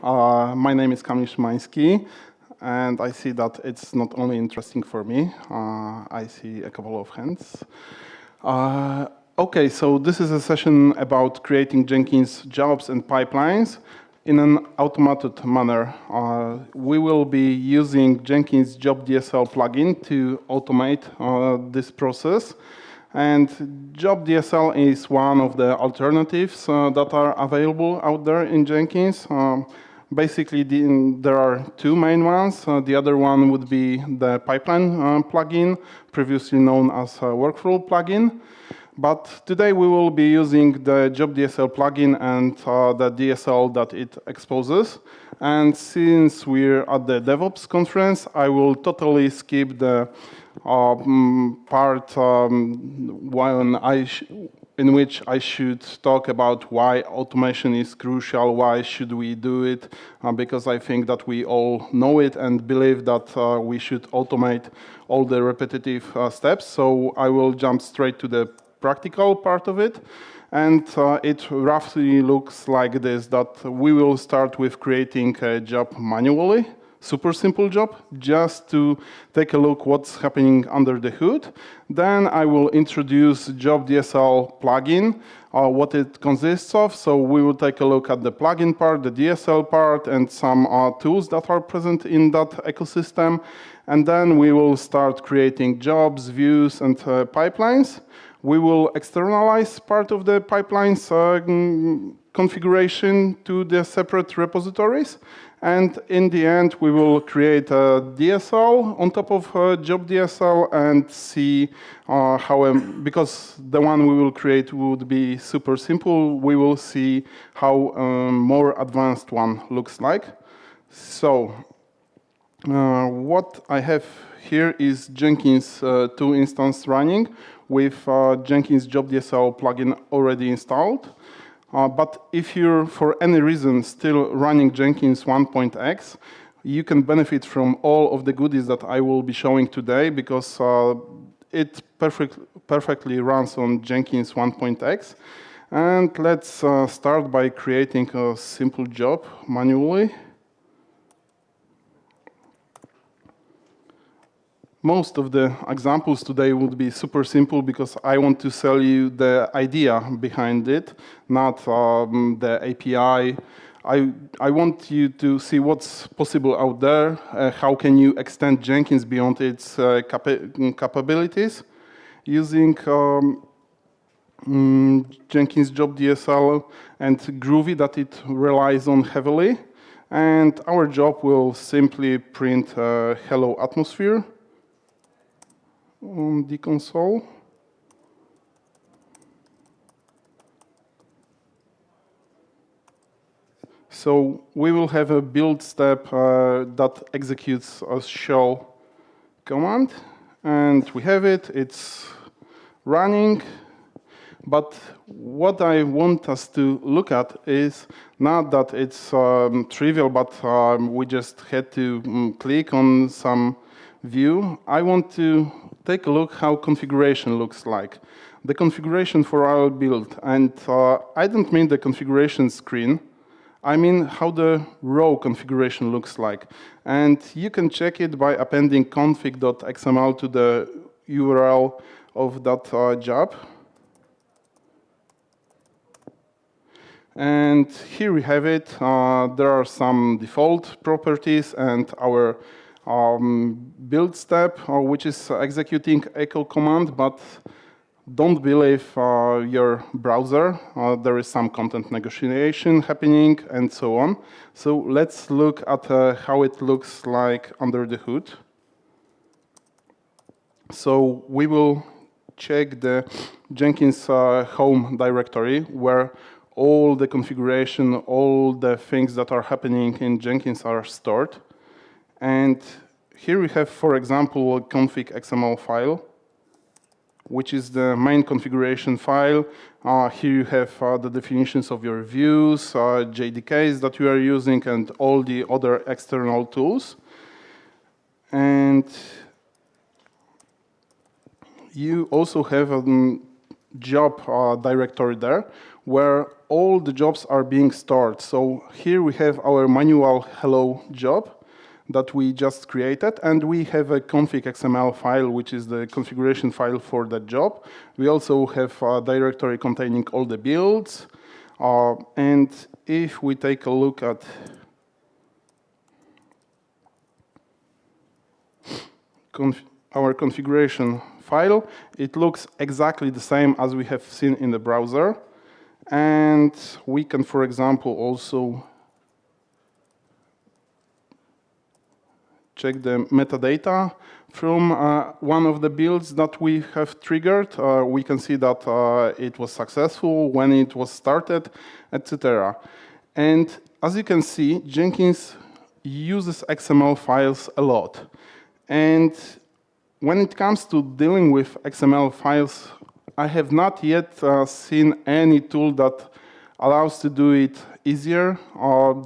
My name is Kamil Szymański, and I see that it's not only interesting for me. I see a couple of hands. Okay, so this is a session about creating Jenkins jobs and pipelines in an automated manner. We will be using Jenkins job-dsl plugin to automate this process. And job-dsl is one of the alternatives that are available out there in Jenkins. Basically, there are two main ones. The other one would be the pipeline plugin, previously known as a workflow plugin. But today we will be using the job-dsl plugin and the DSL that it exposes. And since we're at the DevOps conference, I will totally skip the part in which I should talk about why automation is crucial, why should we do it, because I think that we all know it and believe that we should automate all the repetitive steps. So I will jump straight to the practical part of it. And it roughly looks like this, that we will start with creating a job manually. Super simple job, just to take a look what's happening under the hood. Then I will introduce job-dsl plugin, what it consists of. So we will take a look at the plugin part, the DSL part, and some tools that are present in that ecosystem. And then we will start creating jobs, views, and pipelines. We will externalize part of the pipelines configuration to the separate repositories. And in the end, we will create a DSL on top of job-dsl and see how, because the one we will create would be super simple, we will see how a more advanced one looks like. So what I have here is Jenkins 2 instance running with Jenkins job-dsl plugin already installed. But if you're, for any reason, still running Jenkins 1.x, you can benefit from all of the goodies that I will be showing today, because it perfectly runs on Jenkins 1.x. And let's start by creating a simple job manually. Most of the examples today would be super simple because I want to sell you the idea behind it, not the API. I want you to see what's possible out there, how can you extend Jenkins beyond its capabilities using Jenkins job-dsl and Groovy that it relies on heavily. And our job will simply print hello atmosphere on the console. So we will have a build step that executes a shell command, and we have it, it's running. But what I want us to look at is not that it's trivial, but we just had to click on some view. I want to take a look how configuration looks like. The configuration for our build. And I don't mean the configuration screen. I mean how the row configuration looks like. And you can check it by appending config.xml to the URL of that job. And here we have it. There are some default properties and our build step, which is executing echo command, but don't believe your browser. There is some content negotiation happening and so on. So let's look at how it looks like under the hood. So we will check the Jenkins home directory where all the configuration, all the things that are happening in Jenkins are stored. And here we have, for example, a config XML file, which is the main configuration file. Here you have the definitions of your views, JDKs that you are using, and all the other external tools. And you also have a job directory there, where all the jobs are being stored. So here we have our manual hello job that we just created, and we have a config XML file, which is the configuration file for that job. We also have a directory containing all the builds. And if we take a look at our configuration file, it looks exactly the same as we have seen in the browser. And we can, for example, also check the metadata from one of the builds that we have triggered. We can see that it was successful, when it was started, etc. And as you can see, Jenkins uses XML files a lot. And when it comes to dealing with XML files, I have not yet seen any tool that allows to do it easier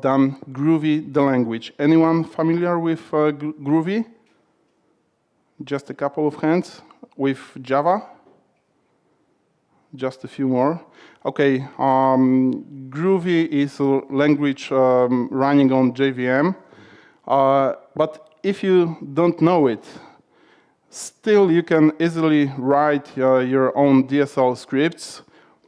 than Groovy, the language. Anyone familiar with Groovy? Just a couple of hands. With Java? Just a few more. Okay, Groovy is a language running on JVM. But if you don't know it, still you can easily write your own DSL scripts.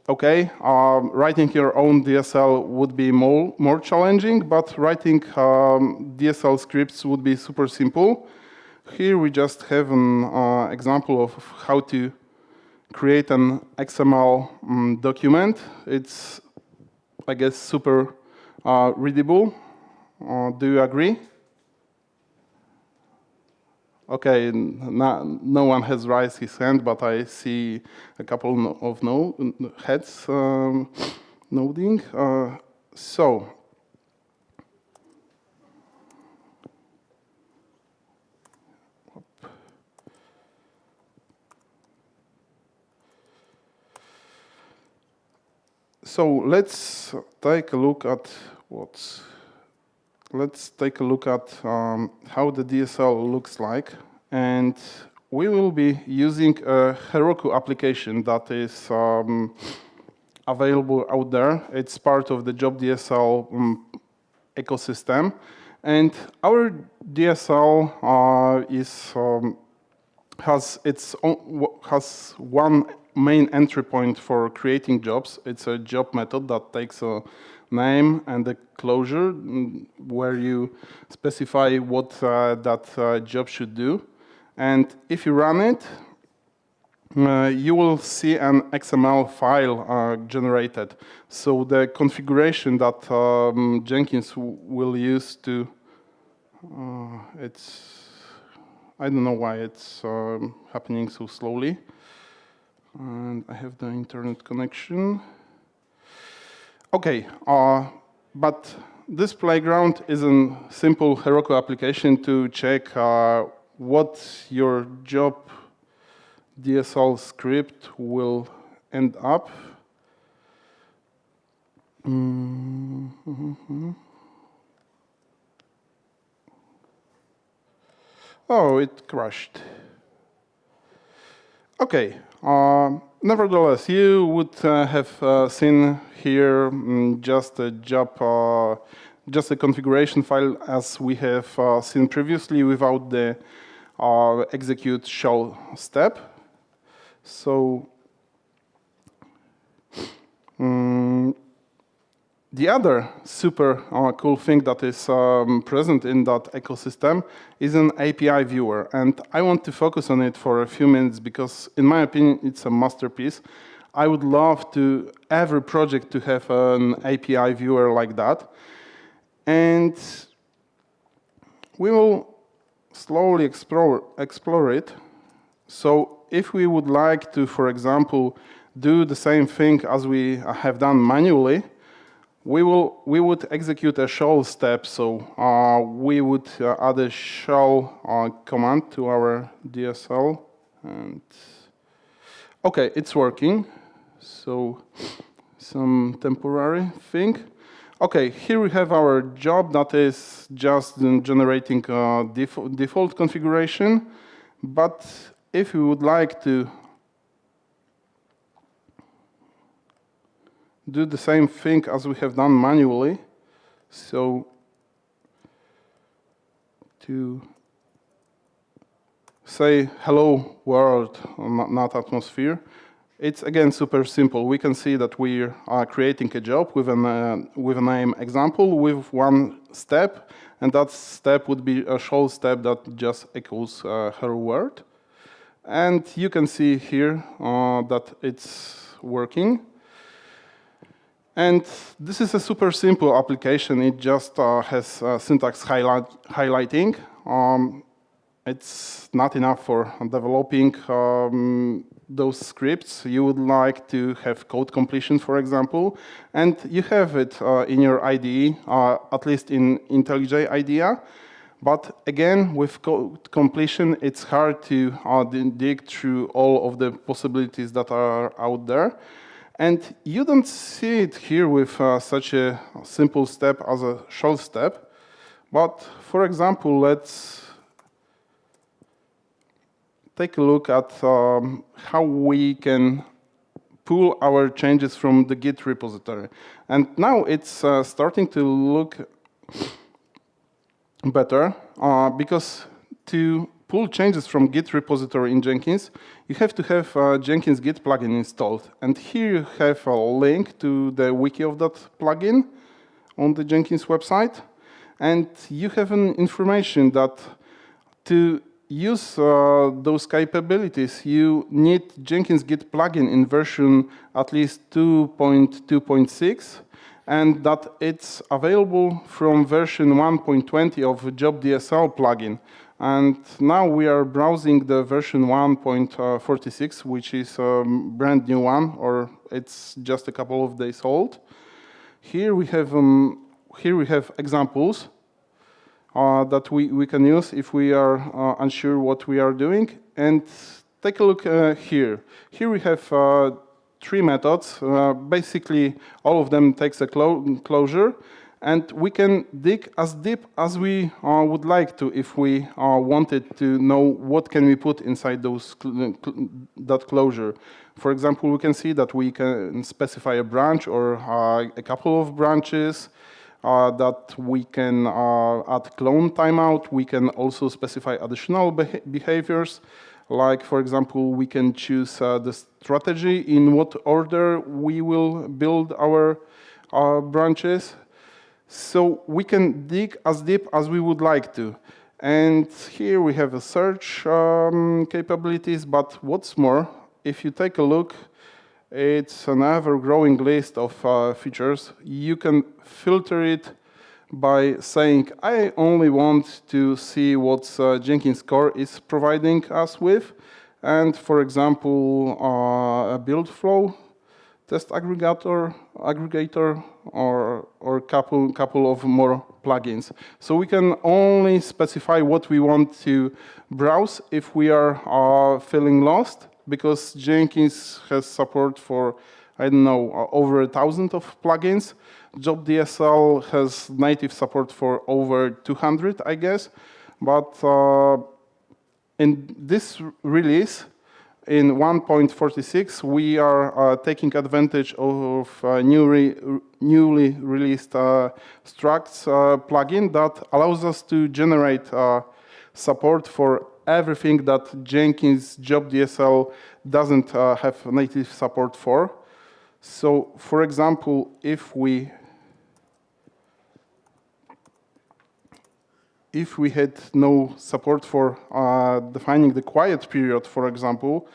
Okay, writing your own DSL would be more challenging, but writing DSL scripts would be super simple. Here we just have an example of how to create an XML document. It's, I guess, super readable. Do you agree? Okay, no one has raised his hand, but I see a couple of heads nodding. So let's take a look at how the DSL looks like, and we will be using a Heroku application that is available out there. It's part of the job-dsl ecosystem, and our DSL has one main entry point for creating jobs. It's a job method that takes a name and a closure where you specify what that job should do. And if you run it, you will see an XML file generated. So the configuration that Jenkins will use to, I don't know why it's happening so slowly. And I have the internet connection. Okay, but this playground is a simple Heroku application to check what your job DSL script will end up. Oh, it crashed. Okay. Nevertheless, you would have seen here just a configuration file as we have seen previously without the execute shell step. So the other super cool thing that is present in that ecosystem is an API viewer. And I want to focus on it for a few minutes because, in my opinion, it's a masterpiece. I would love every project to have an API viewer like that. And we will slowly explore it. So if we would like to, for example, do the same thing as we have done manually, we would execute a shell step. So we would add a shell command to our DSL. And okay, it's working. So some temporary thing. Okay, here we have our job that is just generating a default configuration. But if we would like to do the same thing as we have done manually. So to say hello world, not atmosphere, it's again super simple. We can see that we are creating a job with a name example with one step, and that step would be a show step that just echoes hello world. And you can see here that it's working. And this is a super simple application. It just has syntax highlighting. It's not enough for developing those scripts. You would like to have code completion, for example, and you have it in your IDE, at least in IntelliJ IDEA. But again, with code completion, it's hard to dig through all of the possibilities that are out there. And you don't see it here with such a simple step as a shell step. But for example, let's take a look at how we can pull our changes from the Git repository. And now it's starting to look better because to pull changes from Git repository in Jenkins, you have to have Jenkins Git plugin installed. And here you have a link to the wiki of that plugin on the Jenkins website. And you have an information that to use those capabilities, you need Jenkins Git plugin in version at least 2.2.6, and that it's available from version 1.20 of job-dsl plugin. And now we are browsing the version 1.46, which is a brand new one, or it's just a couple of days old. Here we have examples that we can use if we are unsure what we are doing. And take a look here. Here we have 3 methods. Basically, all of them takes a closure. And we can dig as deep as we would like to if we wanted to know what can we put inside those that closure. For example, we can see that we can specify a branch or a couple of branches, that we can add clone timeout. We can also specify additional behaviors. Like, for example, we can choose the strategy in what order we will build our branches. So we can dig as deep as we would like to. And here we have a search capabilities, but what's more, if you take a look, it's an ever-growing list of features. You can filter it by saying, I only want to see what Jenkins core is providing us with. And for example, a build flow, test aggregator, or couple of more plugins. So we can only specify what we want to browse if we are feeling lost, because Jenkins has support for, I don't know, over 1,000 of plugins. job-dsl has native support for over 200, I guess. But in this release, in 1.46, we are taking advantage of newly released structs plugin that allows us to generate support for everything that Jenkins job-dsl doesn't have native support for. So, for example, if we had no support for defining the quiet period, for example,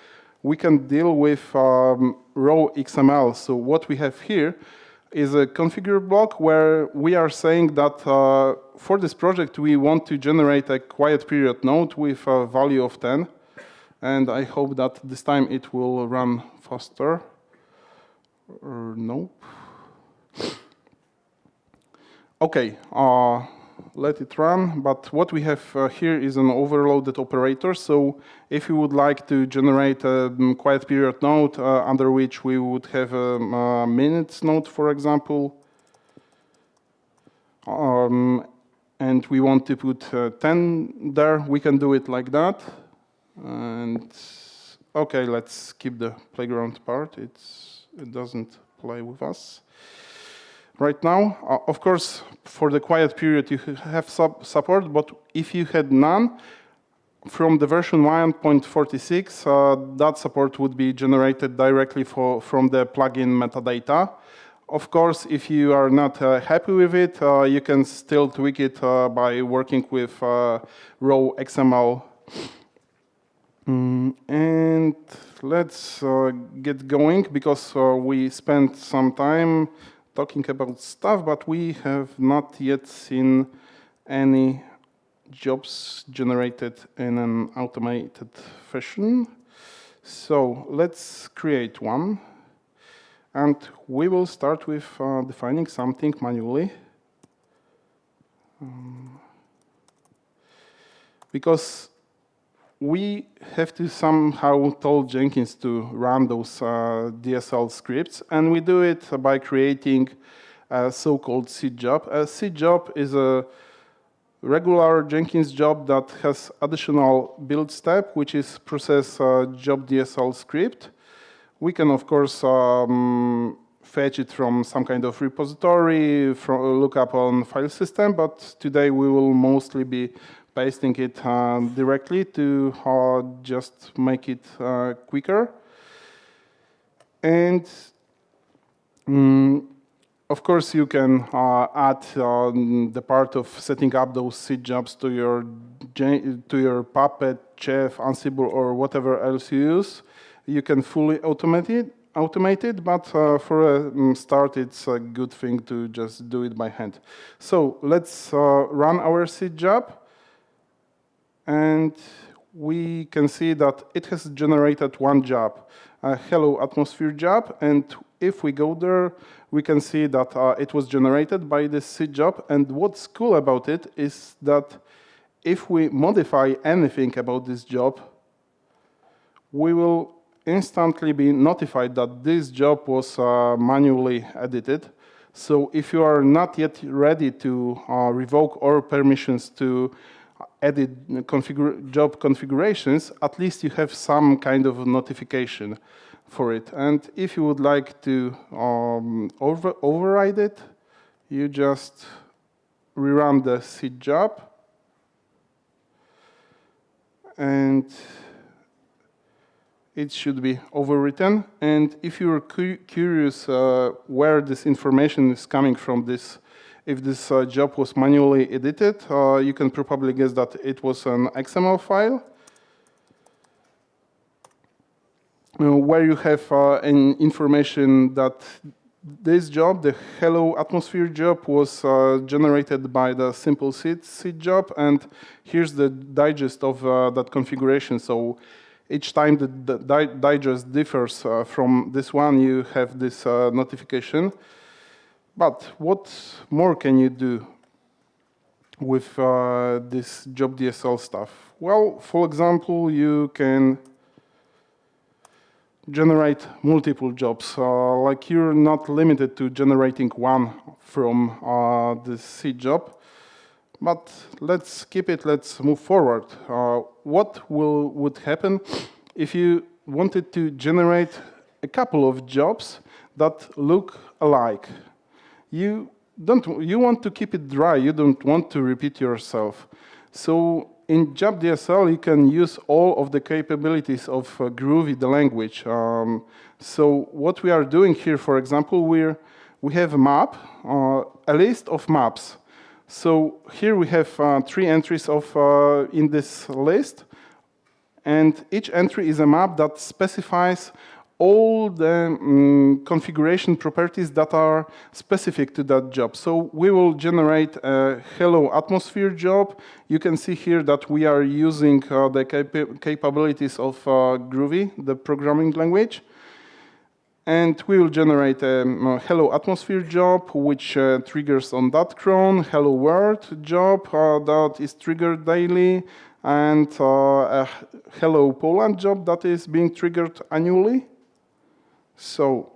we can deal with raw XML. So what we have here is a configure block where we are saying that for this project, we want to generate a quiet period node with a value of 10. And I hope that this time it will run faster. Nope. Okay. Let it run, but what we have here is an overloaded operator. So if you would like to generate a quiet period node under which we would have a minutes node, for example, and we want to put 10 there, we can do it like that. And okay, let's skip the playground part. It doesn't play with us right now. Of course, for the quiet period, you have support, but if you had none, from the version 1.46, that support would be generated directly from the plugin metadata. Of course, if you are not happy with it, you can still tweak it by working with raw XML. And let's get going, because we spent some time talking about stuff, but we have not yet seen any jobs generated in an automated fashion. So let's create one. And we will start with defining something manually. Because we have to somehow tell Jenkins to run those DSL scripts, and we do it by creating a so-called seed job. A seed job is a regular Jenkins job that has additional build step, which is process job-dsl script. We can, of course, fetch it from some kind of repository, look up on file system, but today we will mostly be pasting it directly to just make it quicker. And of course, you can add the part of setting up those seed jobs to your Puppet, Chef, Ansible, or whatever else you use. You can fully automate it, but for a start, it's a good thing to just do it by hand. So let's run our seed job. And we can see that it has generated one job, a hello atmosphere job. And if we go there, we can see that it was generated by this seed job. And what's cool about it is that if we modify anything about this job, we will instantly be notified that this job was manually edited. So if you are not yet ready to revoke all permissions to edit job configurations, at least you have some kind of notification for it. And if you would like to override it, you just rerun the seed job. And it should be overwritten. And if you're curious where this information is coming from, if this job was manually edited, you can probably guess that it was an XML file where you have an information that this job, the hello atmosphere job, was generated by the simple seed job. And here's the digest of that configuration. So each time the digest differs from this one, you have this notification. But what more can you do with this job-dsl stuff? Well, for example, you can generate multiple jobs. Like you're not limited to generating one from the seed job. But let's skip it, let's move forward. What would happen if you wanted to generate a couple of jobs that look alike? You want to keep it dry, you don't want to repeat yourself. So in job-dsl, you can use all of the capabilities of Groovy, the language. So what we are doing here, for example, we have a map, a list of maps. So here we have 3 entries in this list, and each entry is a map that specifies all the configuration properties that are specific to that job. So we will generate a hello atmosphere job. You can see here that we are using the capabilities of Groovy, the programming language. And we will generate a hello atmosphere job, which triggers on that cron, hello world job that is triggered daily, and a hello Poland job that is being triggered annually. So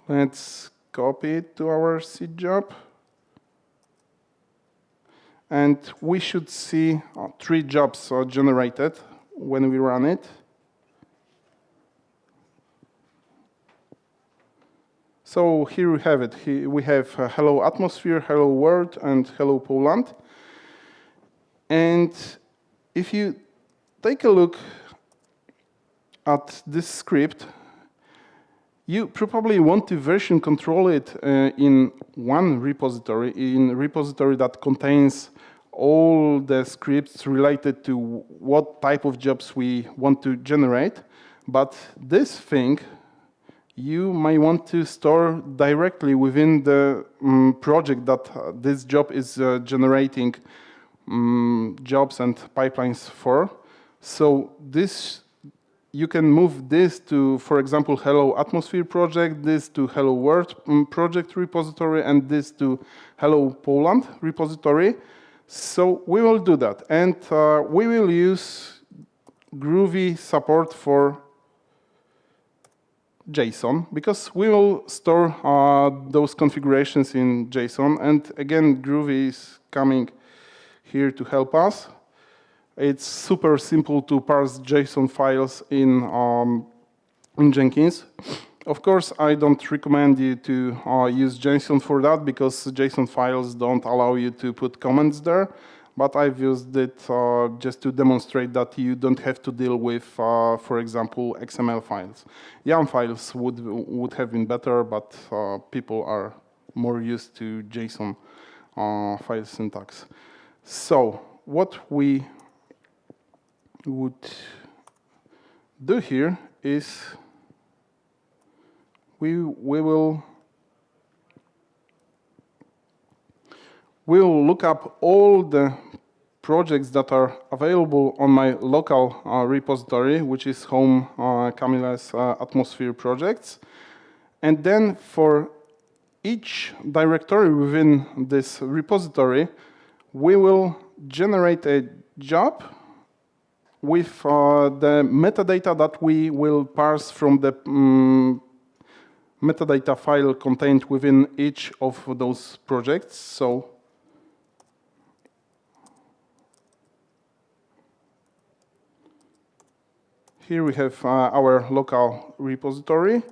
let's copy it to our seed job. And we should see 3 jobs generated when we run it. So here we have it. Here we have hello atmosphere, hello world, and hello Poland. And if you take a look at this script, you probably want to version control it in one repository, in a repository that contains all the scripts related to what type of jobs we want to generate. But this thing, you may want to store directly within the project that this job is generating jobs and pipelines for. So this, you can move this to, for example, Hello Atmosphere project, this to Hello World project repository, and this to Hello Poland repository. So we will do that, and we will use Groovy support for JSON, because we will store those configurations in JSON. And again, Groovy is coming here to help us. It's super simple to parse JSON files in Jenkins. Of course, I don't recommend you to use JSON for that, because JSON files don't allow you to put comments there. But I've used it just to demonstrate that you don't have to deal with, for example, XML files. YAML files would have been better, but people are more used to JSON file syntax. So what we would do here is we will look up all the projects that are available on my local repository, which is home Kamil's atmosphere projects. And then for each directory within this repository, we will generate a job with the metadata that we will parse from the metadata file contained within each of those projects. So here we have our local repository,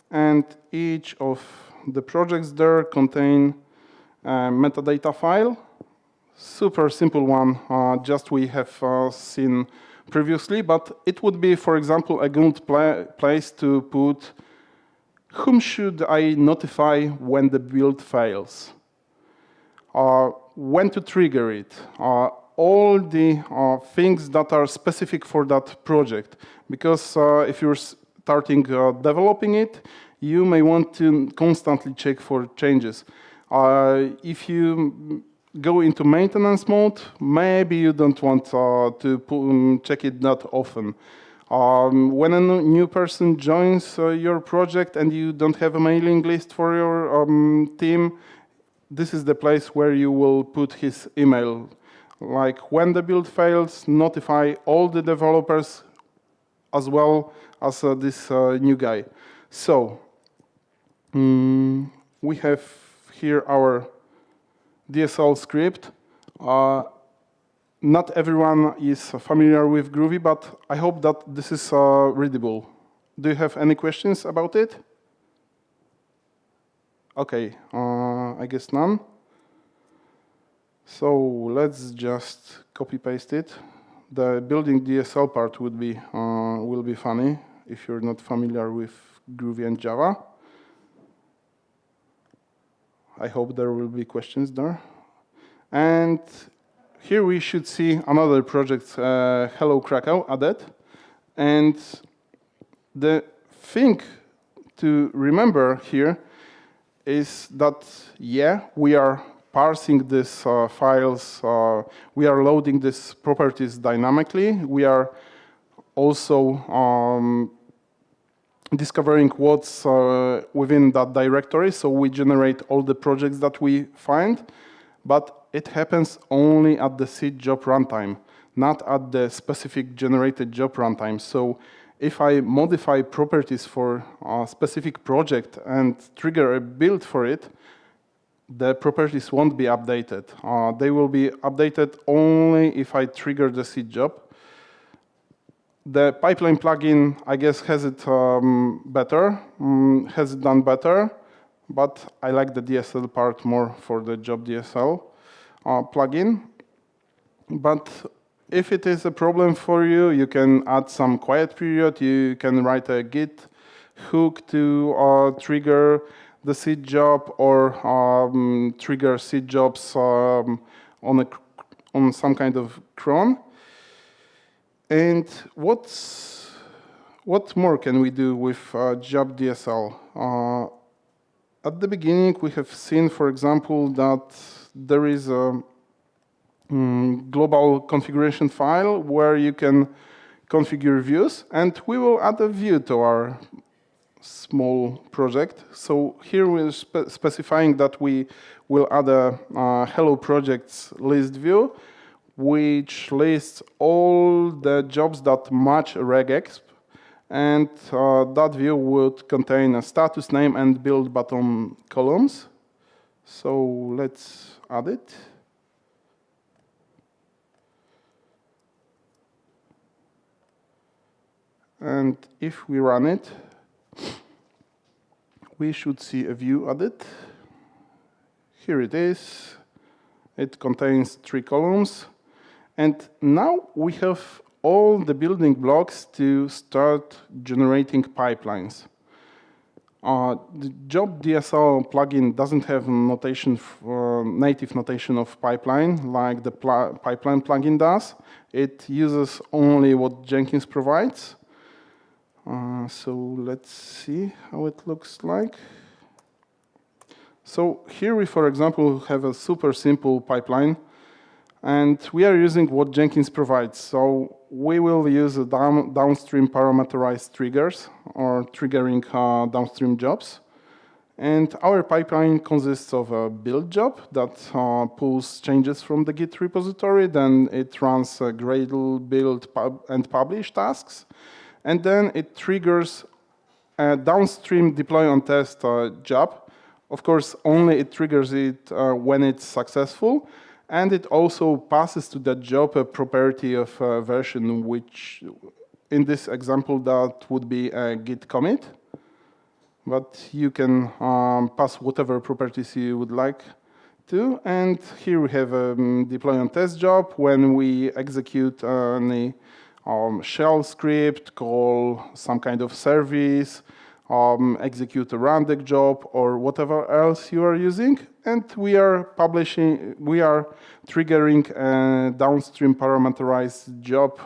and each of the projects there contain a metadata file. Super simple one, just we have seen previously, but it would be, for example, a good place to put whom should I notify when the build fails, when to trigger it, all the things that are specific for that project. Because if you're starting developing it, you may want to constantly check for changes. If you go into maintenance mode, maybe you don't want to check it that often. When a new person joins your project and you don't have a mailing list for your team, this is the place where you will put his email. Like when the build fails, notify all the developers as well as this new guy. So we have here our DSL script. Not everyone is familiar with Groovy, but I hope that this is readable. Do you have any questions about it? Okay, I guess none. So let's just copy paste it. The building DSL part would be will be funny if you're not familiar with Groovy and Java. I hope there will be questions there. And here we should see another project, Hello Krakow, added. And the thing to remember here is that, yeah, we are parsing these files, we are loading these properties dynamically. We are also discovering what's within that directory, so we generate all the projects that we find, but it happens only at the seed job runtime, not at the specific generated job runtime. So if I modify properties for a specific project and trigger a build for it, the properties won't be updated. They will be updated only if I trigger the seed job. The pipeline plugin, I guess, has it better, has it done better, but I like the DSL part more for the job-dsl plugin. But if it is a problem for you, you can add some quiet period. You can write a Git hook to trigger the seed job or trigger seed jobs on some kind of cron. And what more can we do with job-dsl? At the beginning, we have seen, for example, that there is a global configuration file where you can configure views, and we will add a view to our small project. So here we're specifying that we will add a hello projects list view, which lists all the jobs that match regex, and that view would contain a status name and build button columns. So let's add it. And if we run it, we should see a view added. Here it is. It contains 3 columns. And now we have all the building blocks to start generating pipelines. The job-dsl plugin doesn't have notation native notation of pipeline like the pipeline plugin does. It uses only what Jenkins provides. So let's see how it looks like. So here we, for example, have a super simple pipeline, and we are using what Jenkins provides. So we will use a downstream parameterized triggers or triggering downstream jobs. And our pipeline consists of a build job that pulls changes from the Git repository. Then it runs a Gradle, build, and publish tasks. And then it triggers a downstream deploy on test job. Of course, only it triggers it when it's successful. And it also passes to that job a property of version, which in this example, that would be a git commit. But you can pass whatever properties you would like to. And here we have a deploy on test job. When we execute any shell script, call some kind of service, execute a random job or whatever else you are using, and we are triggering a downstream parameterized job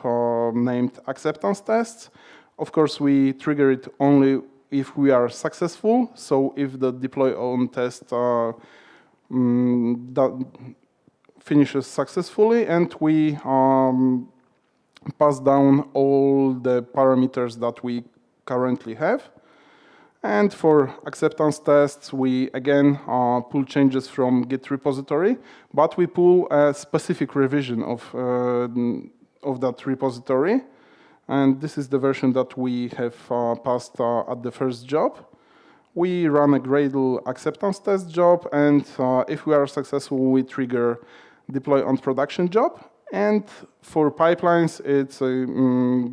named acceptance tests. Of course, we trigger it only if we are successful. So if the deploy on test finishes successfully, and we pass down all the parameters that we currently have. And for acceptance tests, we again pull changes from Git repository, but we pull a specific revision of that repository. And this is the version that we have passed at the first job. We run a Gradle acceptance test job, and if we are successful, we trigger deploy on production job. And for pipelines, it's a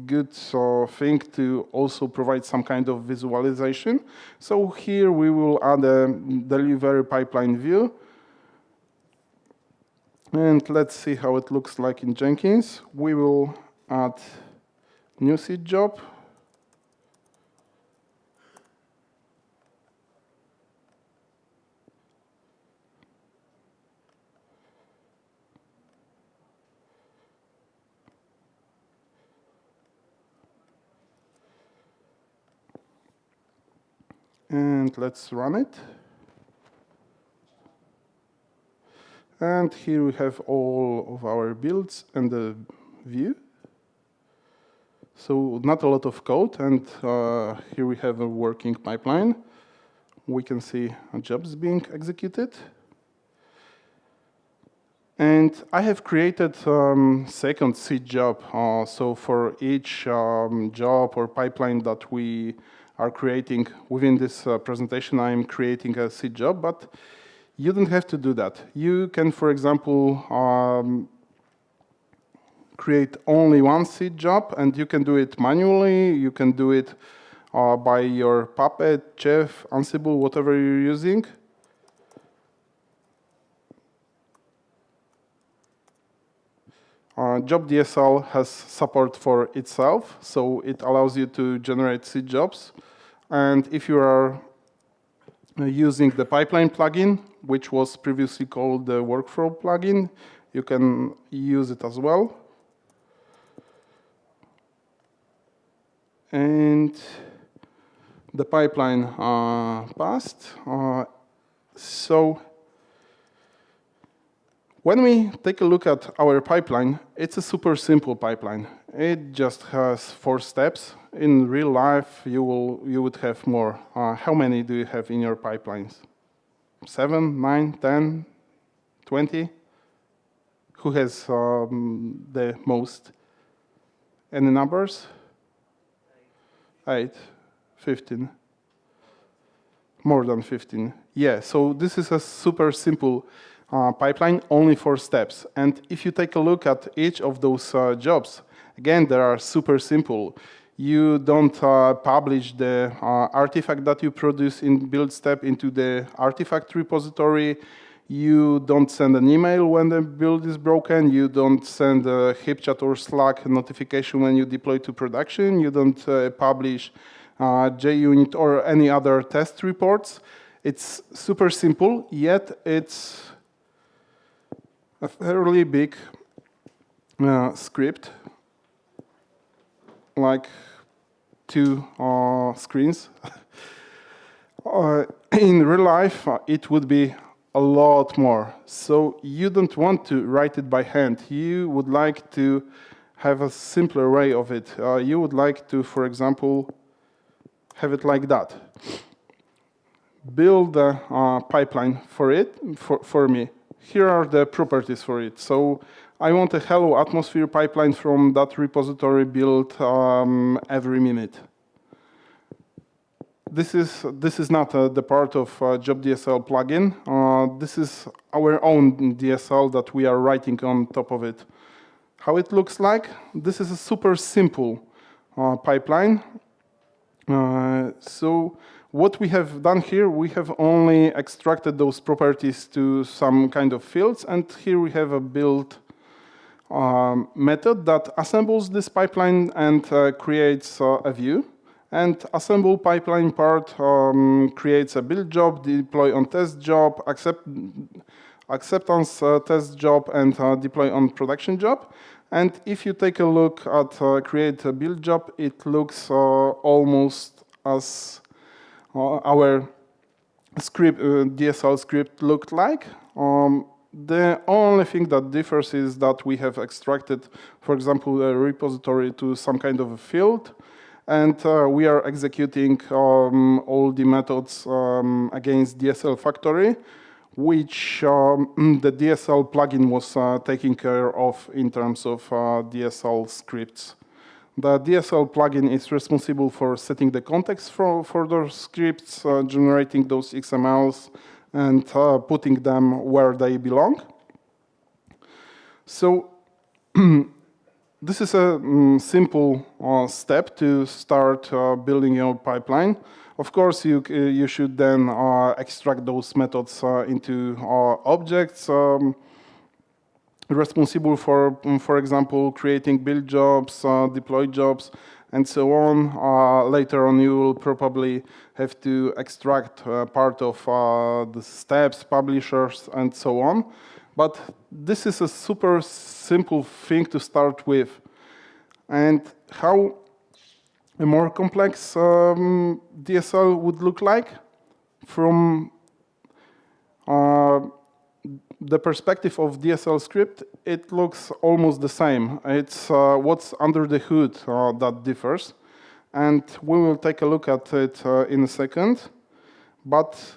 good thing to also provide some kind of visualization. So here we will add a delivery pipeline view. And let's see how it looks like in Jenkins. We will add new seed job. And let's run it. And here we have all of our builds and the view. So not a lot of code, and here we have a working pipeline. We can see jobs being executed. And I have created second seed job. So for each job or pipeline that we are creating within this presentation, I'm creating a seed job, but you don't have to do that. You can, for example, create only one seed job, and you can do it manually. You can do it by your Puppet, Chef, Ansible, whatever you're using. Job-dsl has support for itself, so it allows you to generate seed jobs. And if you are using the pipeline plugin, which was previously called the workflow plugin, you can use it as well. And the pipeline passed. So when we take a look at our pipeline, it's a super simple pipeline. It just has 4 steps. In real life, you would have more. How many do you have in your pipelines? 7, 9, 10, 20? Who has the most? Any numbers? 8, 15. More than 15. Yeah, so this is a super simple pipeline, only 4 steps. And if you take a look at each of those jobs, again, they are super simple. You don't publish the artifact that you produce in build step into the artifact repository. You don't send an email when the build is broken. You don't send a HipChat or Slack notification when you deploy to production. You don't publish JUnit or any other test reports. It's super simple, yet it's a fairly big script, like 2 screens. In real life, it would be a lot more. So you don't want to write it by hand. You would like to have a simpler way of it. You would like to, for example, have it like that. Build a pipeline for it, for me. Here are the properties for it. So I want a hello atmosphere pipeline from that repository build every minute. This is not the part of job-dsl plugin. This is our own DSL that we are writing on top of it. How it looks like? This is a super simple pipeline. So what we have done here, we have only extracted those properties to some kind of fields, and here we have a build method that assembles this pipeline and creates a view. And assemble pipeline part creates a build job, deploy on test job, acceptance test job, and deploy on production job. And if you take a look at create a build job, it looks almost as our script, DSL script looked like. The only thing that differs is that we have extracted, for example, a repository to some kind of a field, and we are executing all the methods against DSL factory, which the DSL plugin was taking care of in terms of DSL scripts. The DSL plugin is responsible for setting the context for those scripts, generating those XMLs, and putting them where they belong. So this is a simple step to start building your pipeline. Of course, you should then extract those methods into objects responsible for example, creating build jobs, deploy jobs, and so on. Later on, you will probably have to extract part of the steps, publishers, and so on. But this is a super simple thing to start with. And how a more complex DSL would look like from the perspective of DSL script, it looks almost the same. It's what's under the hood that differs. And we will take a look at it in a second. But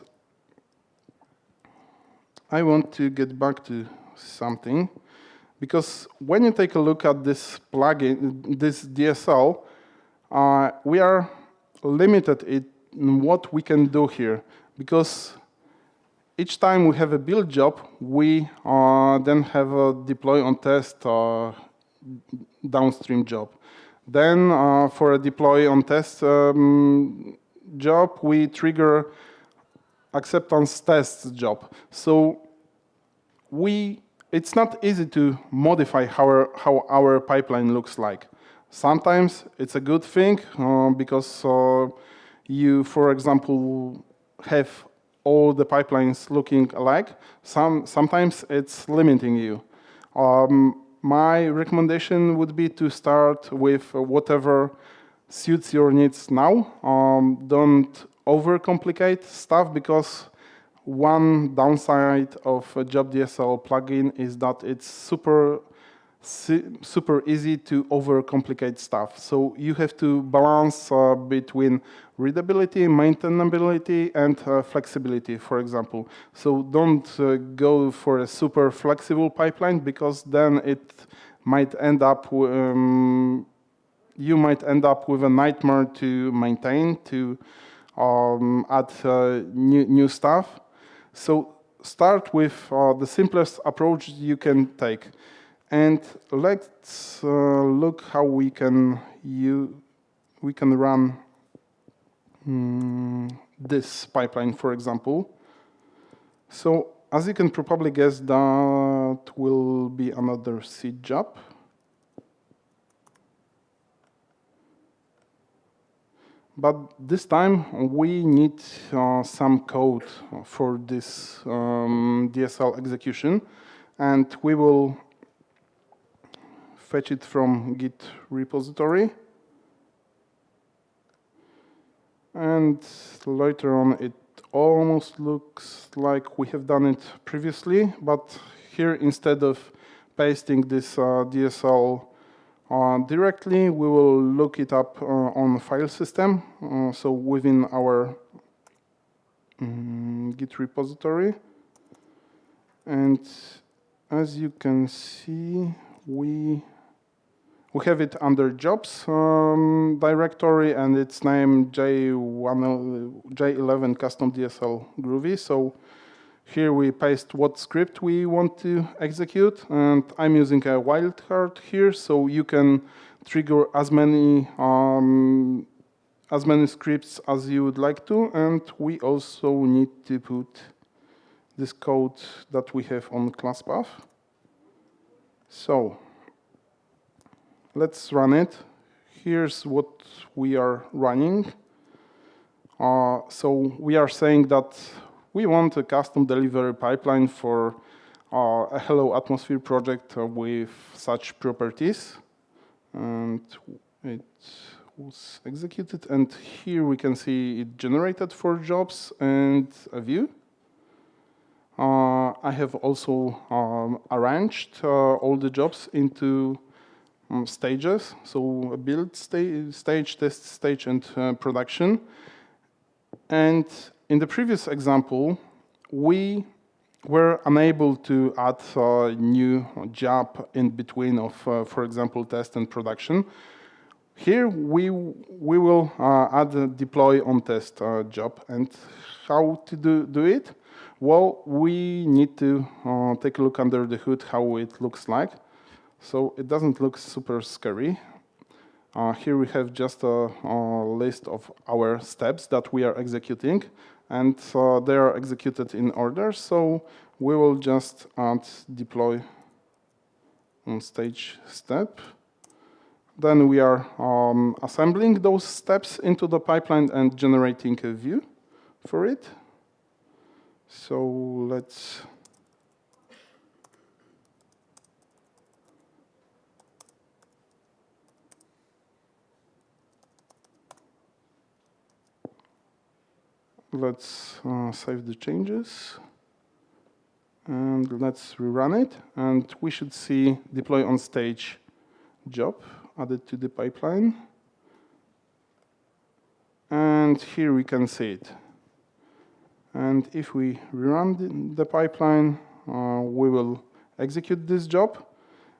I want to get back to something, because when you take a look at this plugin, this DSL, we are limited in what we can do here, because each time we have a build job, we then have a deploy on test downstream job. Then for a deploy on test job, we trigger acceptance test job. So it's not easy to modify how our pipeline looks like. Sometimes it's a good thing because you, for example, have all the pipelines looking alike. Sometimes it's limiting you. My recommendation would be to start with whatever suits your needs now. Don't overcomplicate stuff, because one downside of a job-dsl plugin is that it's super easy to overcomplicate stuff. So you have to balance between readability, maintainability, and flexibility, for example. So don't go for a super flexible pipeline, because then it might end up you might end up with a nightmare to maintain, to add new stuff. So start with the simplest approach you can take. And let's look how we can run this pipeline, for example. So as you can probably guess, that will be another seed job. But this time we need some code for this DSL execution, and we will fetch it from Git repository. And later on it almost looks like we have done it previously, but here instead of pasting this DSL directly, we will look it up on the file system, so within our Git repository. And as you can see, we have it under jobs directory, and it's named J11 custom DSL groovy. So here we paste what script we want to execute, and I'm using a wildcard here, so you can trigger as many scripts as you would like to. And we also need to put this code that we have on class path. So let's run it. Here's what we are running. So we are saying that we want a custom delivery pipeline for a Hello Atmosphere project with such properties. And it was executed. And here we can see it generated 4 jobs and a view. I have also arranged all the jobs into stages, so a build stage, test stage, and production. And in the previous example, we were unable to add a new job in between of, for example, test and production. Here we will add a deploy on test job. And how to do it? Well, we need to take a look under the hood how it looks like. So it doesn't look super scary. Here we have just a list of our steps that we are executing, and they are executed in order. So we will just add deploy on stage step. Then we are assembling those steps into the pipeline and generating a view for it. So let's save the changes, and let's rerun it, and we should see deploy on stage job added to the pipeline. And here we can see it. And if we rerun the pipeline, we will execute this job.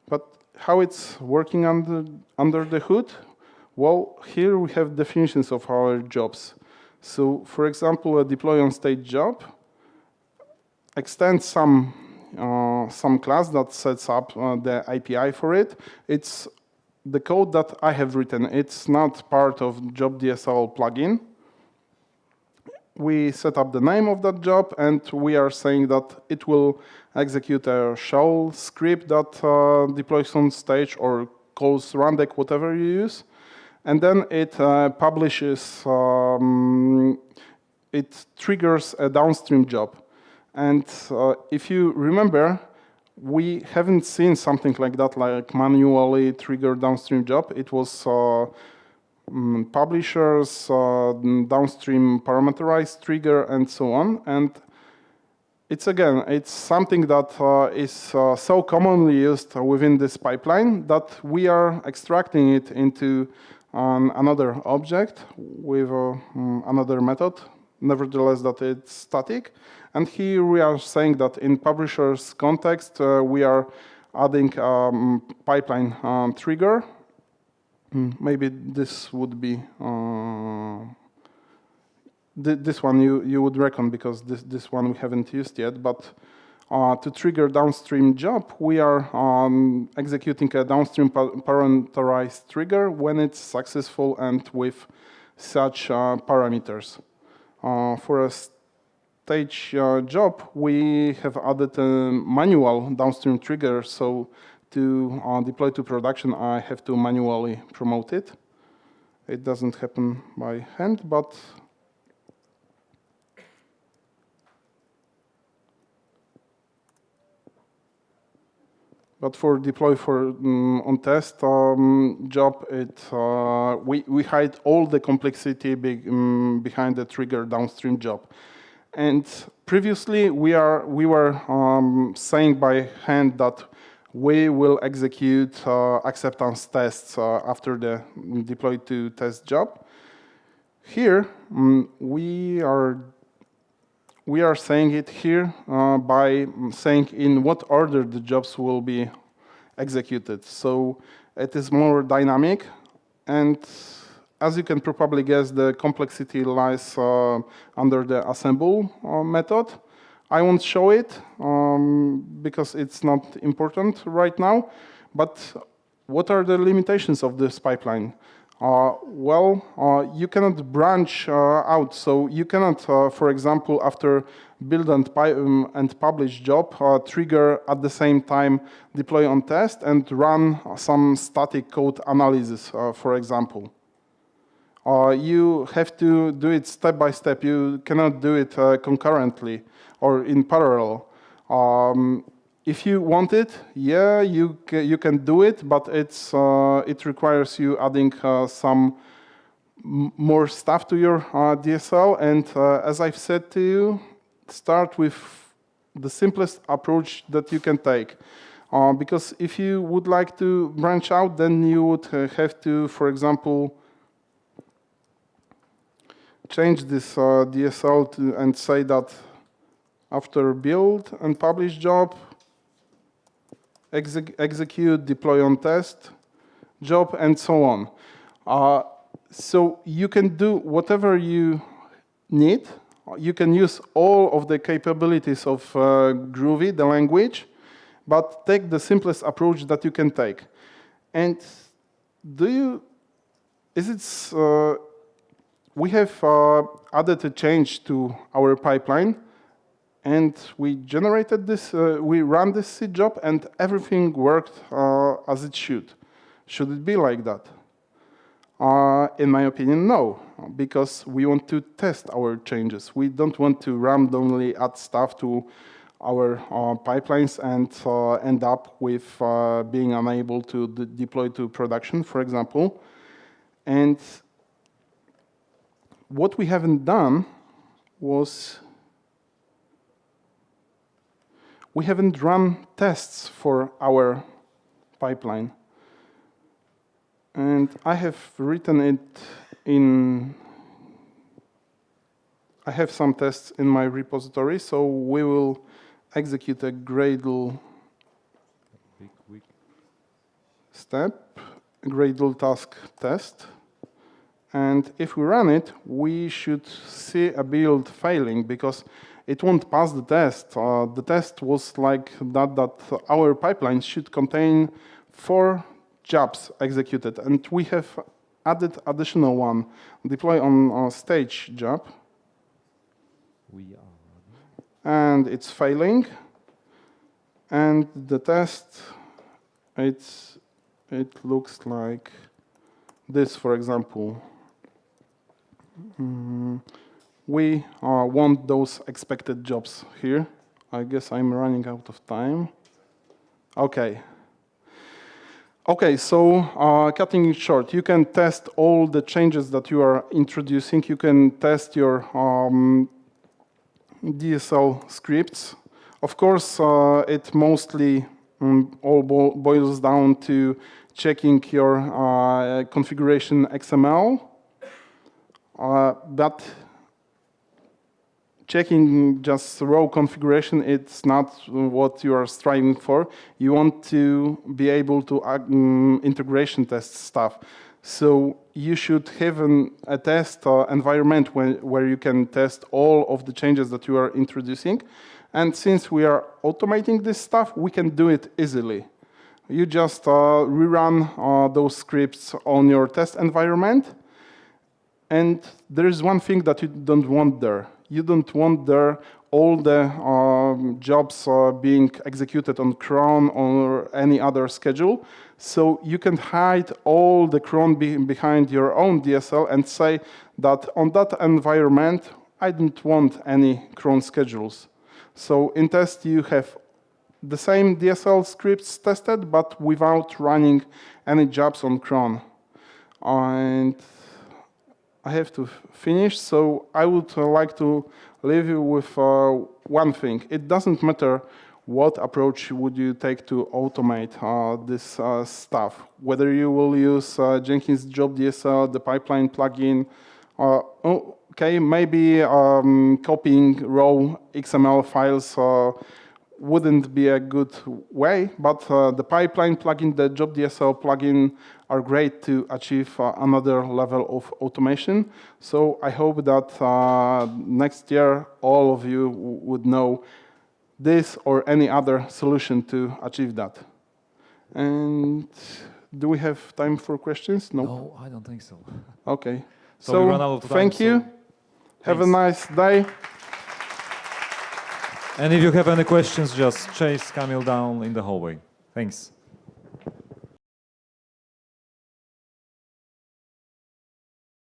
But how it's working under the hood? Well, here we have definitions of our jobs. So, for example, a deploy on stage job extends some class that sets up the API for it. It's the code that I have written, it's not part of job-dsl plugin. We set up the name of that job, and we are saying that it will execute a shell script that deploys on stage or calls rundeck, whatever you use. And then it publishes, it triggers a downstream job. And if you remember, we haven't seen something like that, like manually trigger downstream job. It was publishers, downstream parameterized trigger, and so on. And it's something that is so commonly used within this pipeline that we are extracting it into another object with another method, nevertheless that it's static. And here we are saying that in publisher's context, we are adding pipeline trigger. Maybe this would be this one you would reckon, because this one we haven't used yet. But to trigger downstream job, we are executing a downstream parameterized trigger when it's successful and with such parameters. For a stage job, we have added a manual downstream trigger, so to deploy to production, I have to manually promote it. It doesn't happen by hand, but for deploy for on test job, we hide all the complexity behind the trigger downstream job. And previously, we were saying by hand that we will execute acceptance tests after the deploy to test job. Here, we are saying it here by saying in what order the jobs will be executed. So it is more dynamic, and as you can probably guess, the complexity lies under the assemble method. I won't show it because it's not important right now. But what are the limitations of this pipeline? You cannot branch out. So you cannot, for example, after build and publish job, trigger at the same time deploy on test and run some static code analysis, for example. You have to do it step by step. You cannot do it concurrently or in parallel. If you want it, yeah, you can do it, but it requires you adding some more stuff to your DSL. And as I've said to you, start with the simplest approach that you can take. Because if you would like to branch out, then you would have to, for example, change this DSL and say that after build and publish job, execute, deploy on test, job, and so on. So you can do whatever you need. You can use all of the capabilities of Groovy, the language, but take the simplest approach that you can take. And we have added a change to our pipeline, and we generated this, we ran this seed job, and everything worked as it should. Should it be like that? In my opinion, no, because we want to test our changes. We don't want to randomly add stuff to our pipelines and end up with being unable to deploy to production, for example. And what we haven't done was we haven't run tests for our pipeline. And I have written it in, I have some tests in my repository, so we will execute a Gradle step, Gradle task test. And if we run it, we should see a build failing because it won't pass the test. The test was like that our pipeline should contain 4 jobs executed, and we have added additional one, deploy on stage job. And it's failing. And the test, it looks like this, for example. We want those expected jobs here. I guess I'm running out of time. Okay. Okay, so cutting it short, you can test all the changes that you are introducing. You can test your DSL scripts. Of course, it mostly all boils down to checking your configuration XML, but checking just raw configuration, it's not what you are striving for. You want to be able to integration test stuff. So you should have a test environment where you can test all of the changes that you are introducing. And since we are automating this stuff, we can do it easily. You just rerun those scripts on your test environment. And there is one thing that you don't want there. You don't want there all the jobs being executed on cron or any other schedule. So you can hide all the cron behind your own DSL and say that on that environment, I don't want any cron schedules. So in test, you have the same DSL scripts tested, but without running any jobs on cron. And I have to finish, so I would like to leave you with one thing. It doesn't matter what approach would you take to automate this stuff, whether you will use Jenkins job-dsl, the pipeline plugin, okay, maybe copying raw XML files wouldn't be a good way, but the pipeline plugin, the job-dsl plugin are great to achieve another level of automation. So I hope that next year all of you would know this or any other solution to achieve that. And do we have time for questions? No, I don't think so. Okay. So we run out of time, thank you. Have a nice day. And if you have any questions, just chase Kamil down in the hallway. Thanks.